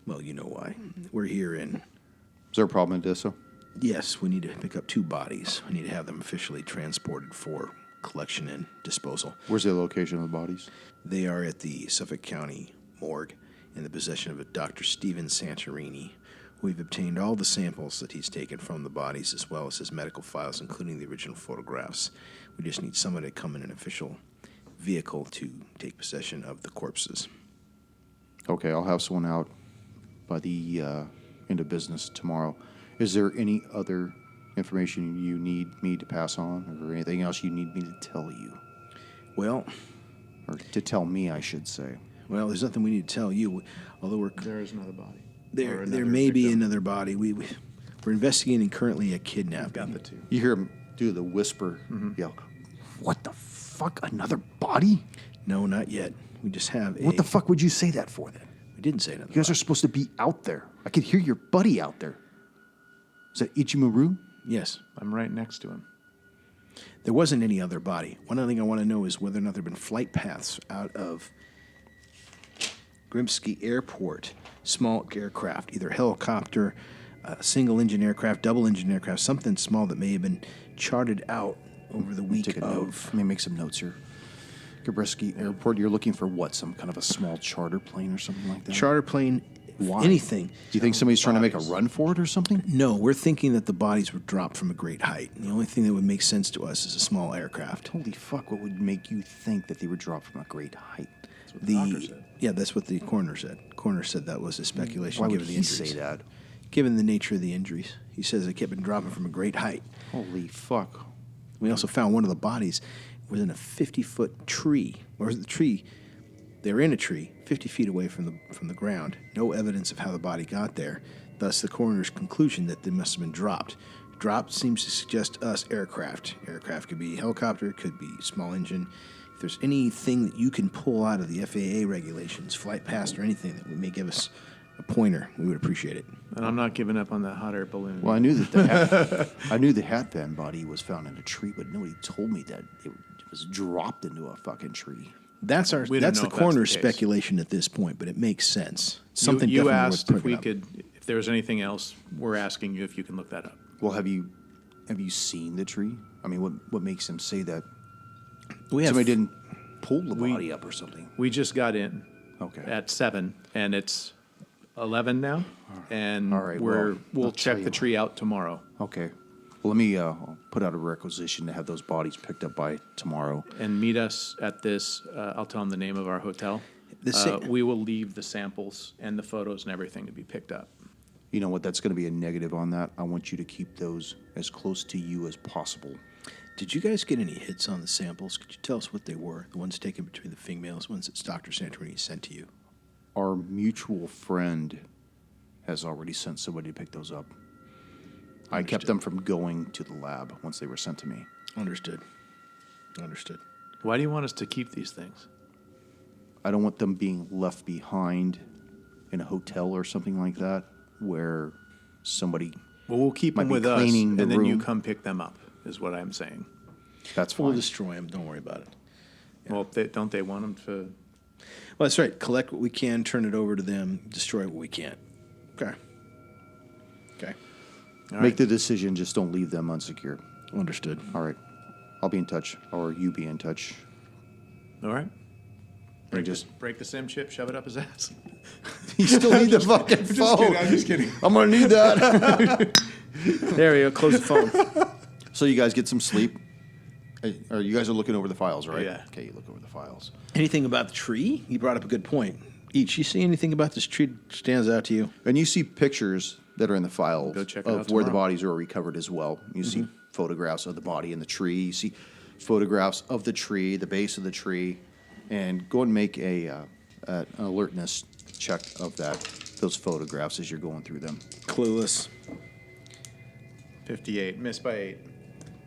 Well, you know why. We're here in. Is there a problem in Disso? Yes, we need to pick up 2 bodies. We need to have them officially transported for collection and disposal. Where's the location of the bodies? They are at the Suffolk County morgue in the possession of a Dr. Stephen Santorini. We've obtained all the samples that he's taken from the bodies as well as his medical files, including the original photographs. We just need someone to come in an official vehicle to take possession of the corpses. Okay, I'll have someone out by the end of business tomorrow. Is there any other information you need me to pass on, or anything else you need me to tell you? Well, Or to tell me, I should say. there's nothing we need to tell you. Although There is another body. there Or there another may be victim. another body. We're investigating currently a I've kidnapping. got the 2. You hear him do the whisper, yell, "What the fuck? Another body? No, not yet. We just have What the fuck would you say that for then? We didn't say another You guys body. are supposed to be out there. I could hear your buddy out there. Is that Ichimaru? Yes. I'm right next to him. There wasn't any other body. One other thing I want to know is whether or not there have been flight paths out of Grimsky Airport, small aircraft, either helicopter, single-engine aircraft, double-engine aircraft, something small that may have been charted out over the week Take a note. of. Let me make some notes here. Gabreski Airport, you're looking for what? Some kind of a small charter plane or something like that? Charter plane, Why? anything. Do you think somebody's trying to make a run for it or something? No, we're thinking that the bodies were dropped from a great height. The only thing that would make sense to us is a small aircraft. Holy fuck, what would make you think that they were dropped from a great height? That's what the doctor said. Yeah, that's what the coroner said. Coroner said that was a speculation Why would given the he injuries. say that? Given the nature of the injuries, he says they kept been dropping from a great height. Holy fuck. We also found one of the bodies was in a 50-foot tree. Or the tree, they were in a tree 50 feet away from the ground. No evidence of how the body got there. Thus, the coroner's conclusion that they must have been dropped. Dropped seems to suggest us aircraft. Aircraft could be helicopter, could be small engine. If there's anything that you can pull out of the FAA regulations, flight past or anything that may give us a pointer, we would appreciate it. And I'm not giving up on that hot air balloon. Well, I knew that the hat band body was found in a tree, but nobody told me that it was dropped into a fucking tree. That's We don't the know if that's coroner's the case. speculation at this point, but it makes sense. Something you definitely asked worth if we picking up. could, if there was anything else. We're asking you if you can look that up. Well, have you seen the tree? I mean, what makes him say that We have somebody didn't pull the body up or something? We just got in Okay. at 7, and it's 11 now, and All right, we'll I'll check tell the you tree out tomorrow. Okay. Well, let me put out a requisition to have those bodies picked up by tomorrow. And meet us at this. I'll tell them the name of our hotel. We will leave the samples and the photos and everything to be picked up. You know what? That's going to be a negative on that. I want you to keep those as close to you as possible. Did you guys get any hits on the samples? Could you tell us what they were? The ones taken between the females, ones that Dr. Santorini sent to you? Our mutual friend has already sent somebody to pick those up. I kept them from going to the lab once they were sent to me. Understood. Why do you want us to keep these things? I don't want them being left behind in a hotel or something like that where somebody... Well, we'll keep might them be with us, cleaning and the then you room. come pick them up, is what I'm saying. That's fine. We'll destroy them. Don't worry about it. Well, don't they want them to... Well, that's right. Collect what we can, turn it over to them, destroy what we can't. Okay. All Make right. the decision, just don't leave them unsecure. Understood. All right. I'll be in touch, or you be in touch. All right. Break, just- break the SIM chip, shove it up his ass. You still need the fucking phone. I'm just kidding. I'm going to need that. There we go. Close the phone. So you guys get some sleep. Or you guys are looking over the files, right? Yeah. Okay, you look over the files. Anything about the tree? You brought up a good point. Each, you see anything about this tree that stands out to you? And you see pictures that are in the files Go check it of out where the tomorrow. bodies are recovered as well. You see photographs of the body in the tree. You see photographs of the tree, the base of the tree, and go and make an alertness check of those photographs as you're going through them. Clueless. 58. Missed by 8.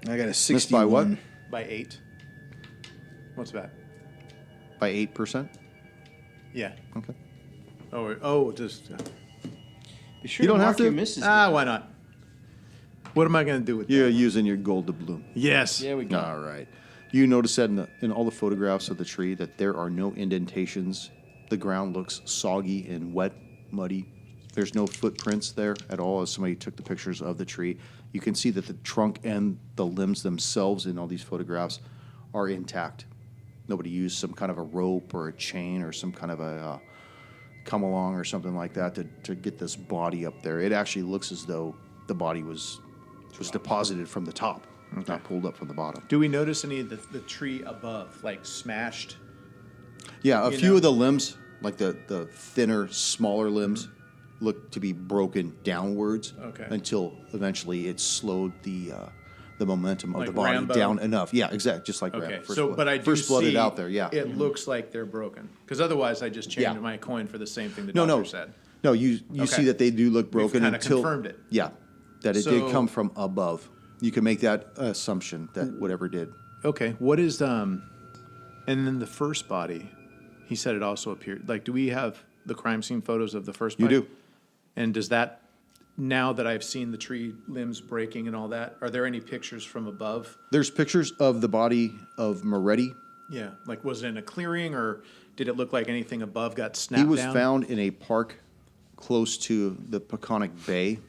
I got a 61. Missed by what? By 8. What's that? By 8%. Yeah. Okay. Just... Be sure You don't mark have to. your misses. why not? What am I going to do with You're that? using your gold doubloon. Yes. There we go. All right. You notice that in all the photographs of the tree that there are no indentations. The ground looks soggy and wet, muddy. There's no footprints there at all as somebody took the pictures of the tree. You can see that the trunk and the limbs themselves in all these photographs are intact. Nobody used some kind of a rope or a chain or some kind of a come along or something like that to get this body up there. It actually looks as though the body was deposited from the top, not pulled up from the bottom. Do we notice any of the tree above, like smashed? Yeah, a You few know? of the limbs, like the thinner, smaller limbs, look to be broken downwards until eventually it slowed the momentum of Like the body Rambo? down enough. Yeah, exactly, just like Okay, Rambo. so but I do first blooded see out there. Yeah, it looks like they're broken because otherwise I just changed Yeah. my coin for the same thing the no, doctor no, said. no. You Okay. see that they do look broken kinda until confirmed it. Yeah, that it So- did come from above. You can make that assumption that whatever did. Okay, what is and then the first body, he said it also appeared. Like, do we have the crime scene photos of the first You body? do. And does that, now that I've seen the tree limbs breaking and all that, are there any pictures from above? There's pictures of the body of Moretti. Yeah, like was it in a clearing or did it look like anything above got He snapped was down? found in a park close to the Peconic Bay,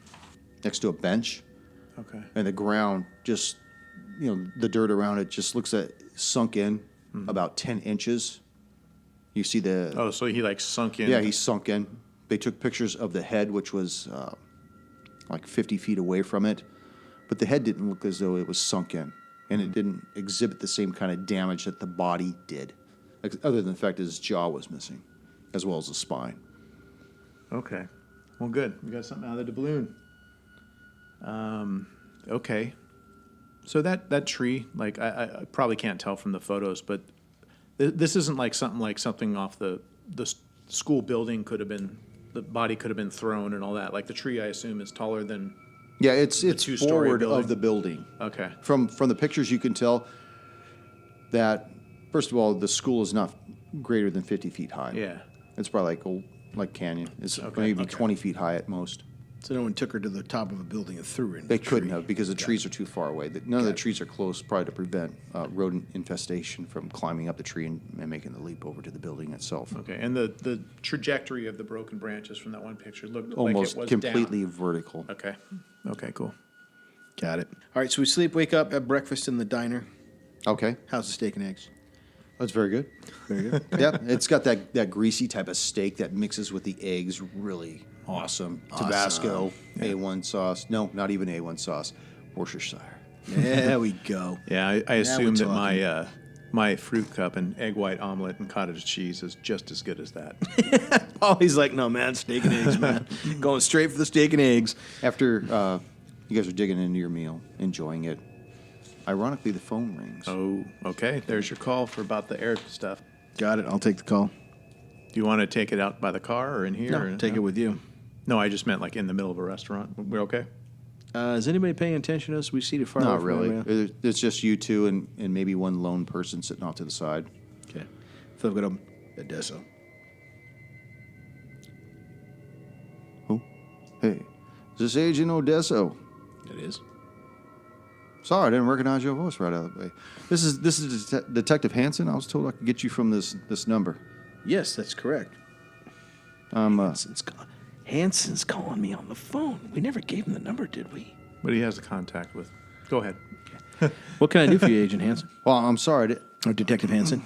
next to a bench. Okay. And the ground just, the dirt around it just looks at sunk in about 10 inches. You see the, Oh, so he like sunk in. yeah, he sunk in. They took pictures of the head, which was like 50 feet away from it. But the head didn't look as though it was sunk in. And it didn't exhibit the same kind of damage that the body did, other than the fact that his jaw was missing, as well as the spine. Okay. Well, good. We got something out of the doubloon. Okay. So that tree, like I probably can't tell from the photos, but this isn't like something off the school building could have been, the body could have been thrown and all that. Like the tree, I assume, is taller than. Yeah, it's two-story forward building? of the building. Okay. From the pictures, you can tell that, first of all, the school is not greater than 50 feet high. Yeah. It's probably like canyon. It's Okay, maybe okay. 20 feet high at most. So no one took her to the top of a building and threw her in. They the couldn't tree. have because the trees are too far away. None of the trees are close, probably to prevent rodent infestation from climbing up the tree and making the leap over to the building itself. Okay. And the trajectory of the broken branches from that one picture looked Almost like it was completely down. vertical. Okay. Okay, cool. Got it. All right, so we sleep, wake up, have breakfast in the diner. Okay. How's the steak and eggs? That's very good. Very good. Yeah, it's got that greasy type of steak that mixes with the eggs. Really awesome. Tabasco, A1 sauce. No, not even A1 sauce. Worcestershire. There we go. Yeah, I assume that talking. my fruit cup and egg white omelet and cottage cheese is just as good as that. Paulie's like, no, man, steak and eggs, man. Going straight for the steak and eggs. After you guys are digging into your meal, enjoying it, ironically, the phone rings. Oh, okay. There's your call for about the air stuff. Got it. I'll take the call. Do you want to take it out by the car or in here? No, or, take it with you. No, I just meant like in the middle of a restaurant. We're okay? Is anybody paying attention to us? We see the far Not away from really. everyone. It's just you two and maybe one lone person sitting off to the side. Okay. So I've got a Deso. Who? Hey, is this Agent Odesso? It is. Sorry, I didn't recognize your voice right out of the way. This is Detective Hansen. I was told I could get you from this number. Yes, that's correct. Hanson's calling me on the phone. We never gave him the number, did we? But he has a contact with. Go ahead. What can I do for you, Agent Hanson? Well, I'm sorry. Or Detective Hanson?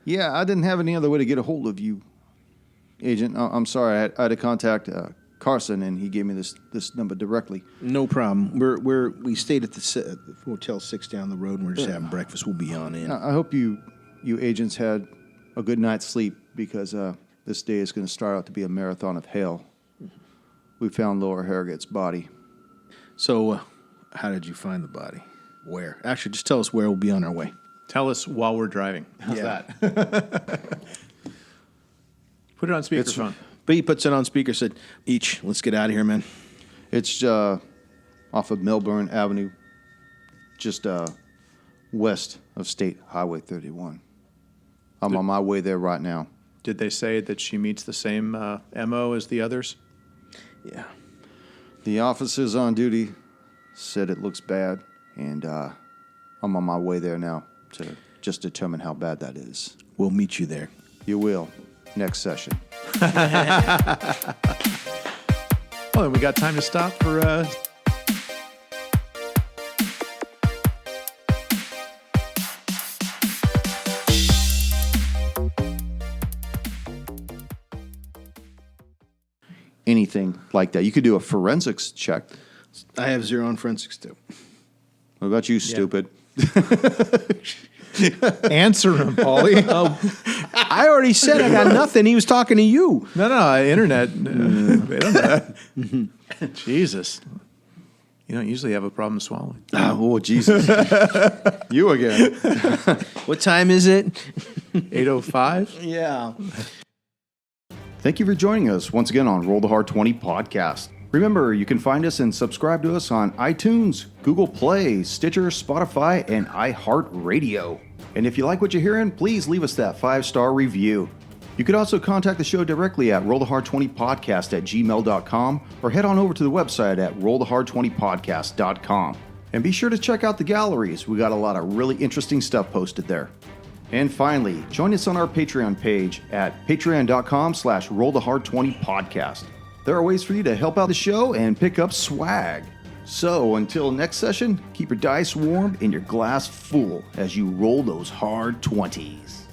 Yeah, I didn't have any other way to get a hold of you, Agent. I'm sorry. I had to contact Carson, and he gave me this number directly. No problem. We stayed at the Hotel 6 down the road, and we're just having breakfast. We'll be on in. I hope you agents had a good night's sleep, because this day is going to start out to be a marathon of hell. We found Laura Harrogate's body. So, how did you find the body? Where? Actually, just tell us where. We'll be on our way. Tell us while we're driving. How's that? Put it on speakerphone. But he puts it on speaker, said, let's get out of here, man. It's off of Melbourne Avenue, just west of State Highway 31. I'm on my way there right now. Did they say that she meets the same MO as the others? Yeah. The officers on duty said it looks bad, and I'm on my way there now to just determine how bad that is. We'll meet you there. You will. Next session. Well, then we got time to stop for... Anything like that. You could do a forensics check. I have 0 on forensics, too. What about you, stupid? Answer him, Paulie. I already said I got nothing. He was talking to you. No, internet. They don't know. Jesus. You don't usually have a problem swallowing. Oh, Jesus. You again. What time is it? 8:05? Yeah. Thank you for joining us once again on Roll the Hard 20 podcast. Remember, you can find us and subscribe to us on iTunes, Google Play, Stitcher, Spotify, and iHeart Radio. And if you like what you're hearing, please leave us that 5-star review. You could also contact the show directly at rollthehard20podcast@gmail.com or head on over to the website at rollthehard20podcast.com. And be sure to check out the galleries. We got a lot of really interesting stuff posted there. And finally, join us on our Patreon page at patreon.com/rollthehard20podcast. There are ways for you to help out the show and pick up swag. So until next session, keep your dice warm and your glass full as you roll those hard 20s.